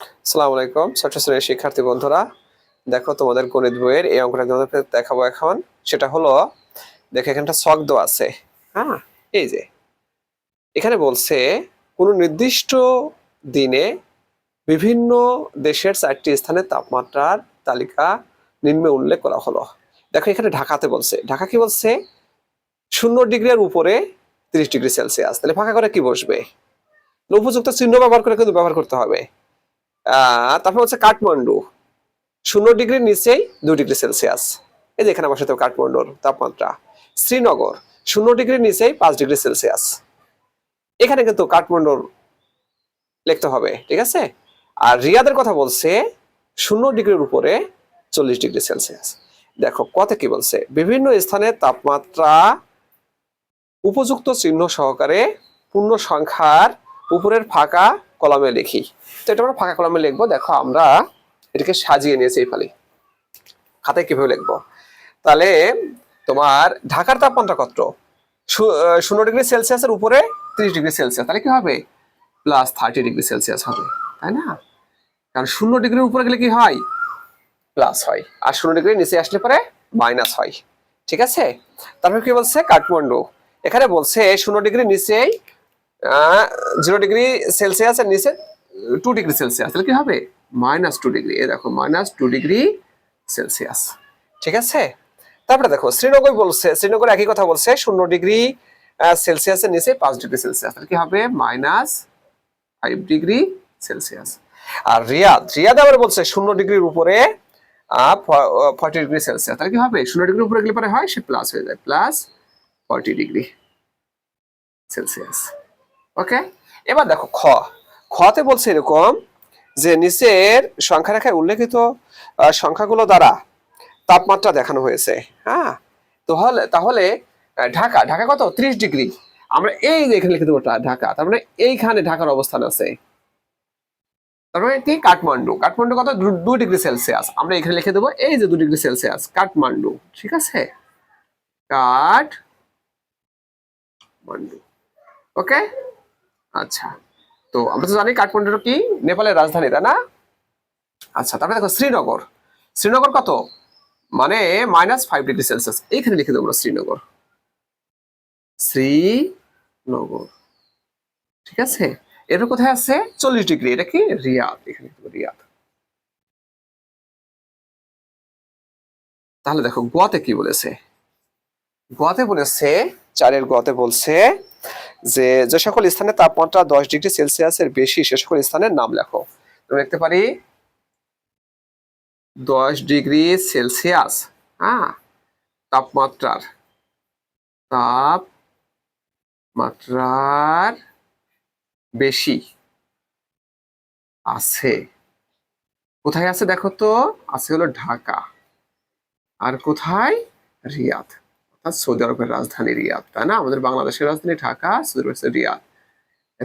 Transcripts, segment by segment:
আসসালামু আলাইকুম ষষ্ঠ শ্রেণীর শিক্ষার্থী বন্ধুরা, দেখো তোমাদের গণিত বইয়ের এই অঙ্কটা তোমাদের দেখাবো এখন। সেটা হলো, দেখো এখানটা ছক দেওয়া আছে। হ্যাঁ, এই যে এখানে বলছে কোনো নির্দিষ্ট দিনে বিভিন্ন দেশের 4টি স্থানের তাপমাত্রার তালিকা নিম্নে উল্লেখ করা হলো। দেখো এখানে ঢাকাতে বলছে, ঢাকা কি বলছে 0 ডিগ্রির উপরে 30 ডিগ্রি সেলসিয়াস। তাহলে ফাঁকা করে কি বসবে? উপযুক্ত চিহ্ন ব্যবহার করে কিন্তু ব্যবহার করতে হবে। তারপর হচ্ছে কাঠমান্ডু 0 ডিগ্রির নিচেই 2 ডিগ্রি সেলসিয়াস। এই যে এখানে বসাতে হবে কাঠমান্ডুর তাপমাত্রা। শ্রীনগর 0 ডিগ্রির নিচেই 5 ডিগ্রি সেলসিয়াস। এখানে কিন্তু কাঠমান্ডুর লিখতে হবে, ঠিক আছে। আর রিয়াদের কথা বলছে 0 ডিগ্রির উপরে 40 ডিগ্রি সেলসিয়াস। দেখো কত কি বলছে, বিভিন্ন স্থানে তাপমাত্রা উপযুক্ত চিহ্ন সহকারে পূর্ণ সংখ্যার উপরের ফাঁকা কলামে লিখি। তো এটা আমরা ফাঁকা কলামে লিখবো। দেখো আমরা এটাকে সাজিয়ে নিয়েছি এই ফালি খাতায় কিভাবে লিখবো। তাহলে তোমার ঢাকার তাপমাত্রা কত? 0 ডিগ্রি সেলসিয়াসের উপরে 30 ডিগ্রি সেলসিয়াস, তাহলে কি হবে? +30 ডিগ্রি সেলসিয়াস হবে, তাই না? কারণ 0 ডিগ্রির উপরে গেলে কি হয়? প্লাস হয়, আর 0 ডিগ্রির নিচে আসলে পরে মাইনাস হয়, ঠিক আছে। তারপর কি বলছে কাঠমান্ডু, এখানে বলছে 0 ডিগ্রির নিচেই 0 ডিগ্রি সেলসিয়াসের নিচে 2 ডিগ্রি সেলসিয়াস, তাহলে কি হবে? -2 ডিগ্রি। এই দেখো -2 ডিগ্রি সেলসিয়াস, ঠিক আছে। তারপরে দেখো শ্রীনগর বলছে, শ্রীনগর একই কথা বলছে 0 ডিগ্রি সেলসিয়াসের নিচে 5 ডিগ্রি সেলসিয়াস, তাহলে কি হবে? -5 ডিগ্রি সেলসিয়াস। আর রিয়াদ আবার বলছে 0 ডিগ্রির উপরে 40 ডিগ্রি সেলসিয়াস, তাহলে কি হবে? 0 ডিগ্রির উপরে গেলে পরে হয় সে প্লাস হয়ে যায়, +40 ডিগ্রি সেলসিয়াস। ওকে, এবার দেখো খতে বলছে এরকম যে নিচের সংখ্যা রেখায় উল্লেখিত সংখ্যাগুলো দ্বারা তাপমাত্রা দেখানো হয়েছে। হ্যাঁ, তাহলে তাহলে ঢাকা কত? 30 ডিগ্রি। আমরা এই যে এখানে লিখে দেবো ঢাকা, তার মানে এইখানে ঢাকার অবস্থান আছে। তারপরে কি কাঠমান্ডু কত? 2 ডিগ্রি সেলসিয়াস। আমরা এখানে লিখে দেবো এই যে 2 ডিগ্রি সেলসিয়াস কাঠমান্ডু, ঠিক আছে। কাঠমান্ডু, ওকে। আচ্ছা, তো আমরা তো জানি কাঠমান্ডু কি নেপালের রাজধানী, তাই না? আচ্ছা, তারপরে দেখো শ্রীনগর কত? মানে -5 ডিগ্রি সেলসিয়াস। এইখানে লিখে দেবো শ্রীনগর, ঠিক আছে। এরপর কোথায় আছে 40 ডিগ্রি? এটা কি? রিয়াদ, এখানে রিয়াদ। তাহলে দেখো গোয়াতে কি বলেছে, গোয়াতে বলেছে 4-এর গোয়াতে বলছে যে যে সকল স্থানে তাপমাত্রা 10 ডিগ্রি সেলসিয়াসের বেশি সে সকল স্থানের নাম লেখো। আমরা লিখতে পারি 10 ডিগ্রি সেলসিয়াস, হ্যাঁ, তাপমাত্রার বেশি আছে। কোথায় আছে দেখো তো? আছে হলো ঢাকা, আর কোথায়? রিয়াদ, অর্থাৎ সৌদি আরবের রাজধানী রিয়াদ, তাই না? আমাদের বাংলাদেশের রাজধানী ঢাকা, সৌদি আরবের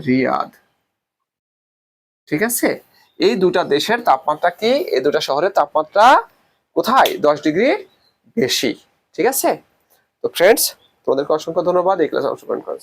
রিয়াদ, ঠিক আছে। এই দুটা দেশের তাপমাত্রা কি? এই দুটা শহরের তাপমাত্রা কোথায়? 10 ডিগ্রি বেশি, ঠিক আছে। তো ফ্রেন্ডস, তোমাদেরকে অসংখ্য ধন্যবাদ এই ক্লাসে অংশগ্রহণ করার জন্য।